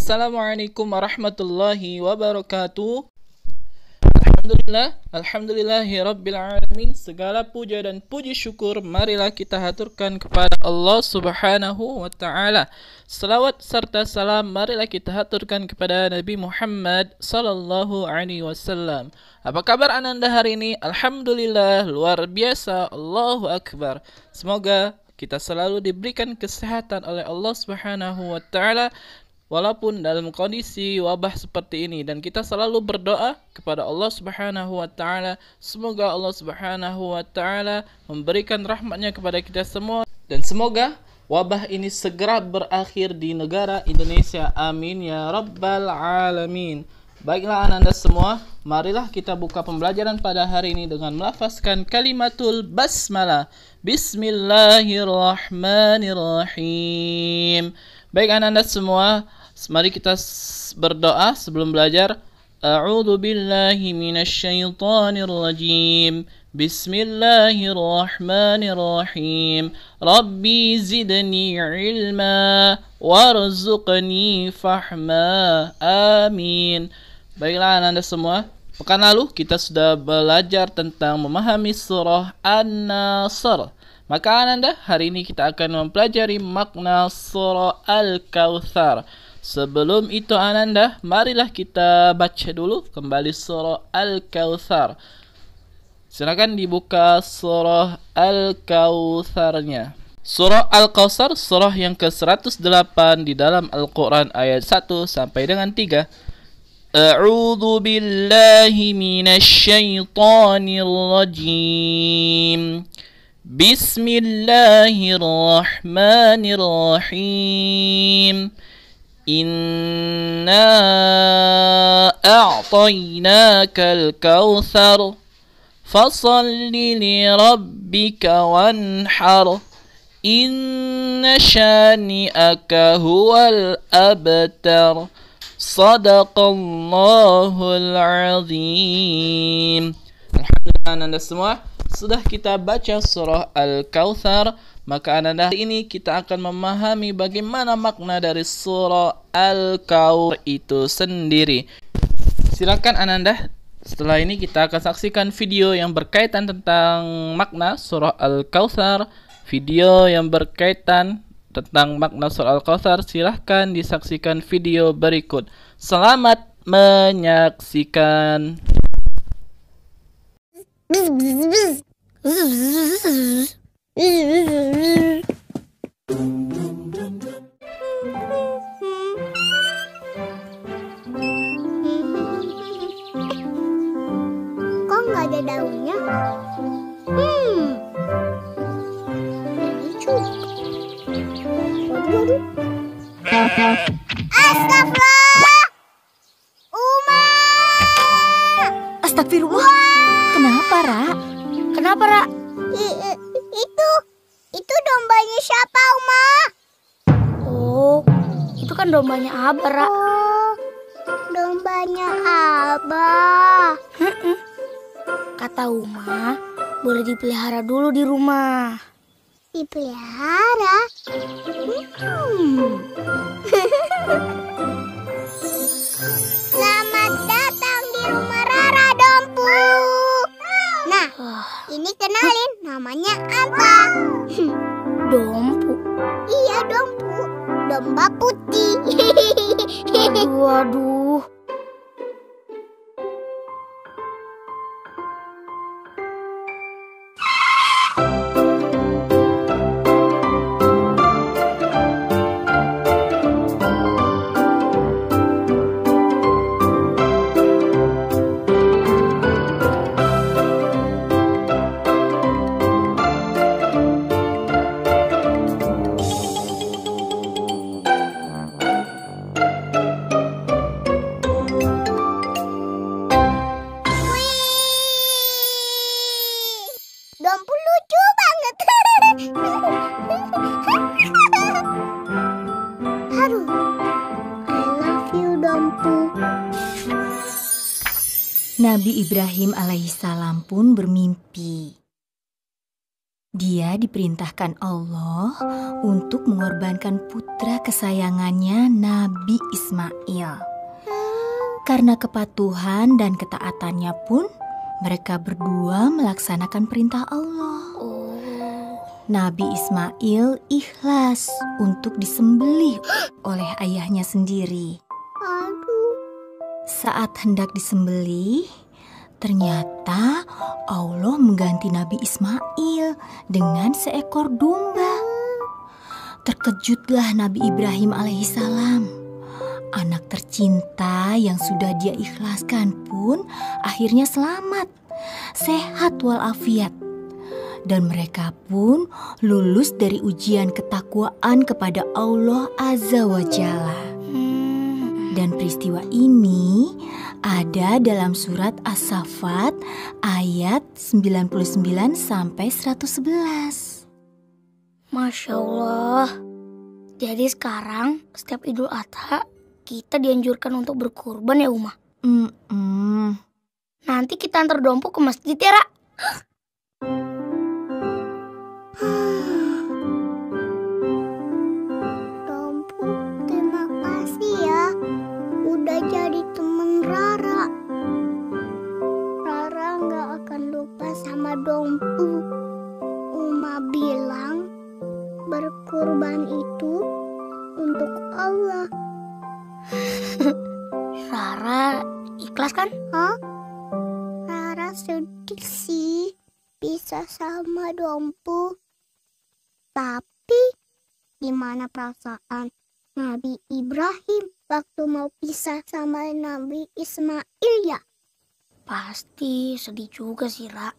Assalamualaikum warahmatullahi wabarakatuh. Alhamdulillahirabbil alamin. Segala puja dan puji syukur marilah kita haturkan kepada Allah Subhanahu wa taala. Selawat serta salam marilah kita haturkan kepada Nabi Muhammad sallallahu alaihi wasallam. Apa kabar Ananda hari ini? Alhamdulillah, luar biasa. Allahu akbar. Semoga kita selalu diberikan kesehatan oleh Allah Subhanahu wa taala walaupun dalam kondisi wabah seperti ini, dan kita selalu berdoa kepada Allah Subhanahu wa taala semoga Allah Subhanahu wa taala memberikan rahmatnya kepada kita semua, dan semoga wabah ini segera berakhir di negara Indonesia. Amin ya rabbal alamin. Baiklah Ananda semua, marilah kita buka pembelajaran pada hari ini dengan melafazkan kalimatul basmalah. Bismillahirrahmanirrahim. Baik Ananda semua, mari kita berdoa sebelum belajar. A'udzu billahi minasyaitonir rajim. Bismillahirrahmanirrahim. Rabbi zidni ilma warzuqni fahma. Amin. Baiklah Anda semua, pekan lalu kita sudah belajar tentang memahami surah An-Nasr. Maka Ananda, hari ini kita akan mempelajari makna surah Al-Kautsar. Sebelum itu Ananda, marilah kita baca dulu kembali surah Al-Kautsar. Silakan dibuka surah Al-Kautsarnya. Surah Al-Kautsar, surah yang ke-108 di dalam Al-Quran, ayat 1 sampai dengan 3. A'udzu billahi minasyaitonir rajim. Bismillahirrahmanirrahim. Inna a'tainakal kautsar fasalli li rabbika wanhar. Inna syani'aka huwal abtar. Sadaqallahul azim. Alhamdulillah Anda semua, sudah kita baca surah Al-Kautsar, maka Anda hari ini kita akan memahami bagaimana makna dari surah Al-Kautsar itu sendiri. Silakan Ananda, setelah ini kita akan saksikan video yang berkaitan tentang makna surah Al-Kautsar. Video yang berkaitan tentang makna surah Al-Kautsar, silahkan disaksikan video berikut. Selamat menyaksikan. Kok nggak ada daunnya? Lucu. Waduh. Astagfirullah. Uma. Astagfirullah. Kenapa, Ra? Kenapa, Ra? Itu dombanya siapa, Uma? Oh, itu kan dombanya Abah, Ra. Oh, dombanya Abah. Kata Uma, boleh dipelihara dulu di rumah. Dipelihara? Selamat datang di rumah Rara Dompu. Nah, ini kenalin, namanya apa? Dompu? Iya, Dompu. Domba putih. Waduh. Dompu lucu banget. Haru. I love you, Dompu. Nabi Ibrahim alaihissalam pun bermimpi. Dia diperintahkan Allah untuk mengorbankan putra kesayangannya Nabi Ismail. Karena kepatuhan dan ketaatannya pun, mereka berdua melaksanakan perintah Allah. Nabi Ismail ikhlas untuk disembelih oleh ayahnya sendiri. Saat hendak disembelih, ternyata Allah mengganti Nabi Ismail dengan seekor domba. Terkejutlah Nabi Ibrahim alaihissalam. Anak tercinta yang sudah dia ikhlaskan pun akhirnya selamat, sehat walafiat. Dan mereka pun lulus dari ujian ketakwaan kepada Allah Azza wa Jalla. Dan peristiwa ini ada dalam surat As-Saffat ayat 99 sampai 111. Masya Allah. Jadi sekarang setiap Idul Adha kita dianjurkan untuk berkurban ya Uma? Nanti kita antar dompu ke masjid ya Ra? Dompu, terima kasih ya. Udah jadi temen Rara. Rara gak akan lupa sama Dompu. Uma bilang berkurban itu untuk Allah. Rara ikhlas kan? Hah? Rara sedih sih bisa sama Dompu. Tapi gimana perasaan Nabi Ibrahim waktu mau pisah sama Nabi Ismail ya? Pasti sedih juga sih Ra.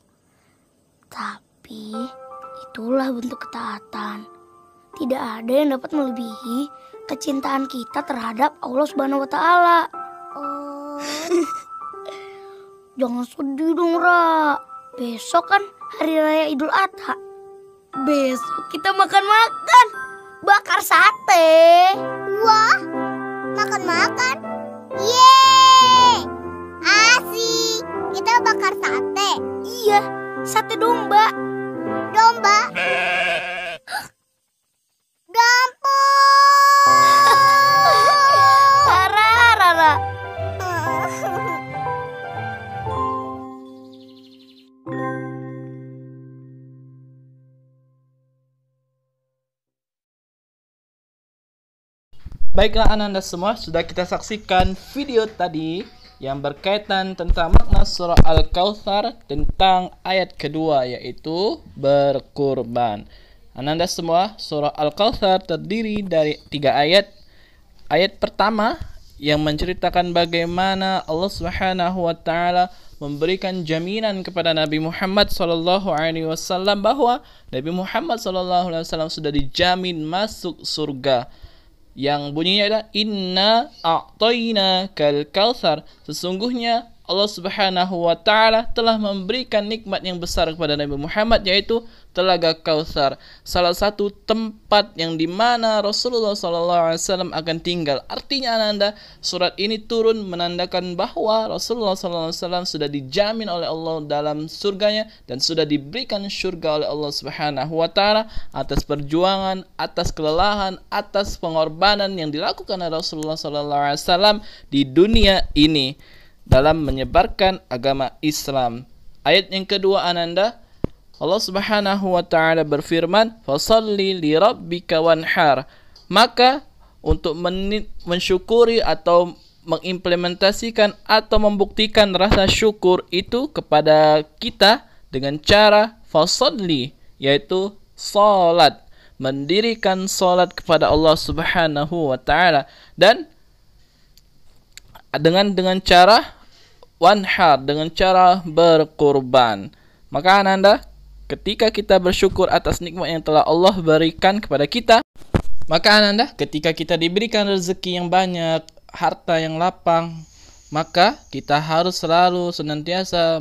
Tapi itulah bentuk ketaatan. Tidak ada yang dapat melebihi kecintaan kita terhadap Allah Subhanahu wa Ta'ala. Oh, Jangan sedih dong Ra. Besok kan hari raya Idul Adha. Besok kita makan-makan, bakar sate. wah, makan-makan. Yeay, asik. Kita bakar sate. Iya, sate domba. Domba. Dompu. Rara. Baiklah Ananda semua, sudah kita saksikan video tadi yang berkaitan tentang makna surah Al-Kautsar tentang ayat kedua, yaitu berkurban. Ananda semua, surah Al-Kautsar terdiri dari 3 ayat. Ayat pertama yang menceritakan bagaimana Allah Subhanahu wa Ta'ala memberikan jaminan kepada Nabi Muhammad SAW bahwa Nabi Muhammad SAW sudah dijamin masuk surga, yang bunyinya adalah inna a'tayna kal kautsar. Sesungguhnya Allah Subhanahu wa Ta'ala telah memberikan nikmat yang besar kepada Nabi Muhammad, yaitu Telaga Kautsar, salah satu tempat yang dimana Rasulullah SAW akan tinggal. Artinya Ananda, surat ini turun menandakan bahwa Rasulullah SAW sudah dijamin oleh Allah dalam surganya dan sudah diberikan surga oleh Allah Subhanahu wa Ta'ala atas perjuangan, atas kelelahan, atas pengorbanan yang dilakukan oleh Rasulullah SAW di dunia ini dalam menyebarkan agama Islam. Ayat yang kedua Ananda, Allah Subhanahu wa Ta'ala berfirman, "Fasalli li rabbika wanhar." Maka untuk mensyukuri atau mengimplementasikan atau membuktikan rasa syukur itu kepada kita dengan cara fasalli, yaitu salat, mendirikan salat kepada Allah Subhanahu wa Ta'ala, dan dengan cara wanhar, dengan cara berkurban. Maka Ananda, ketika kita bersyukur atas nikmat yang telah Allah berikan kepada kita, maka Ananda, ketika kita diberikan rezeki yang banyak, harta yang lapang, maka kita harus selalu senantiasa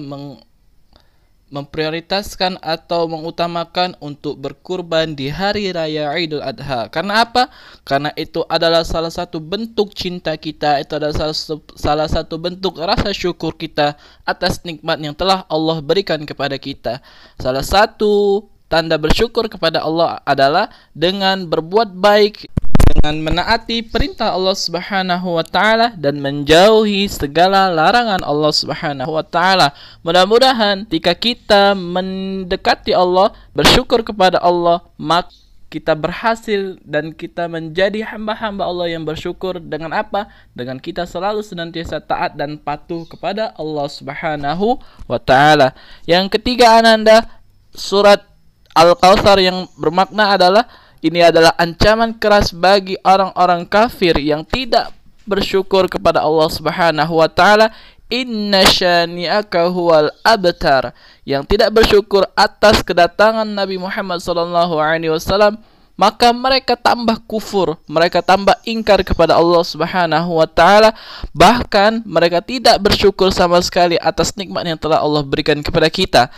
memprioritaskan atau mengutamakan untuk berkurban di hari raya Idul Adha. Karena apa? Karena itu adalah salah satu bentuk cinta kita, itu adalah salah satu bentuk rasa syukur kita atas nikmat yang telah Allah berikan kepada kita. Salah satu tanda bersyukur kepada Allah adalah dengan berbuat baik, dengan menaati perintah Allah Subhanahu wa taala dan menjauhi segala larangan Allah Subhanahu wa taala. Mudah-mudahan jika kita mendekati Allah, bersyukur kepada Allah, maka kita berhasil dan kita menjadi hamba-hamba Allah yang bersyukur. Dengan apa? Dengan kita selalu senantiasa taat dan patuh kepada Allah Subhanahu wa taala. Yang ketiga Ananda, surat Al-Kautsar yang bermakna adalah ini adalah ancaman keras bagi orang-orang kafir yang tidak bersyukur kepada Allah Subhanahu wa taala. Inna syani'aka huwal abtar, yang tidak bersyukur atas kedatangan Nabi Muhammad SAW, maka mereka tambah kufur, mereka tambah ingkar kepada Allah Subhanahu wa taala, bahkan mereka tidak bersyukur sama sekali atas nikmat yang telah Allah berikan kepada kita.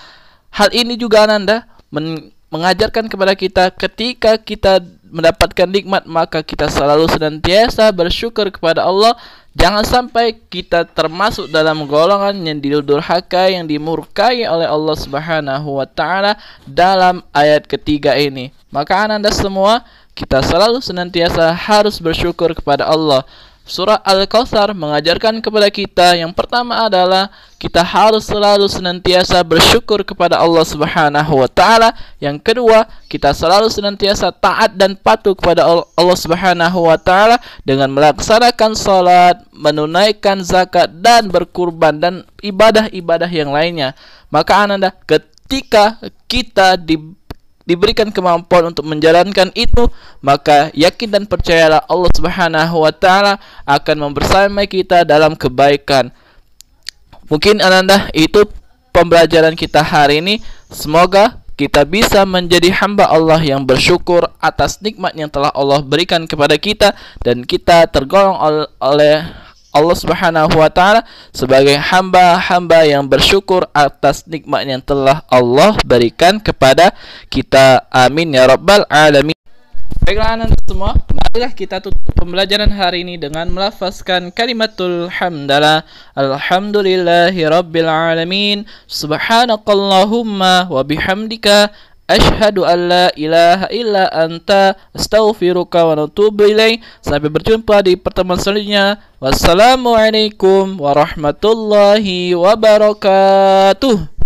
Hal ini juga Ananda mengajarkan kepada kita ketika kita mendapatkan nikmat, maka kita selalu senantiasa bersyukur kepada Allah. Jangan sampai kita termasuk dalam golongan yang didurhaka, yang dimurkai oleh Allah Subhanahu wa taala dalam ayat ketiga ini. Maka Ananda semua, kita selalu senantiasa harus bersyukur kepada Allah. Surah Al-Kautsar mengajarkan kepada kita yang pertama adalah kita harus selalu senantiasa bersyukur kepada Allah Subhanahu wa taala. Yang kedua, kita selalu senantiasa taat dan patuh kepada Allah Subhanahu wa taala dengan melaksanakan salat, menunaikan zakat dan berkurban dan ibadah-ibadah yang lainnya. Maka Ananda, ketika kita diberikan kemampuan untuk menjalankan itu, maka yakin dan percayalah Allah Subhanahu wa taala akan membersamai kita dalam kebaikan. Mungkin Ananda itu pembelajaran kita hari ini. Semoga kita bisa menjadi hamba Allah yang bersyukur atas nikmat yang telah Allah berikan kepada kita, dan kita tergolong oleh Allah Subhanahu wa taala sebagai hamba-hamba yang bersyukur atas nikmat yang telah Allah berikan kepada kita. Amin ya rabbal alamin. Baiklah Anda semua, marilah kita tutup pembelajaran hari ini dengan melafazkan kalimatul hamdalah. Alhamdulillahi rabbil alamin. Subhanakallahumma wa bihamdika asyhadu an la ilaha illa anta astaghfiruka wa atubu ilaik. Sampai berjumpa di pertemuan selanjutnya. Wassalamualaikum warahmatullahi wabarakatuh.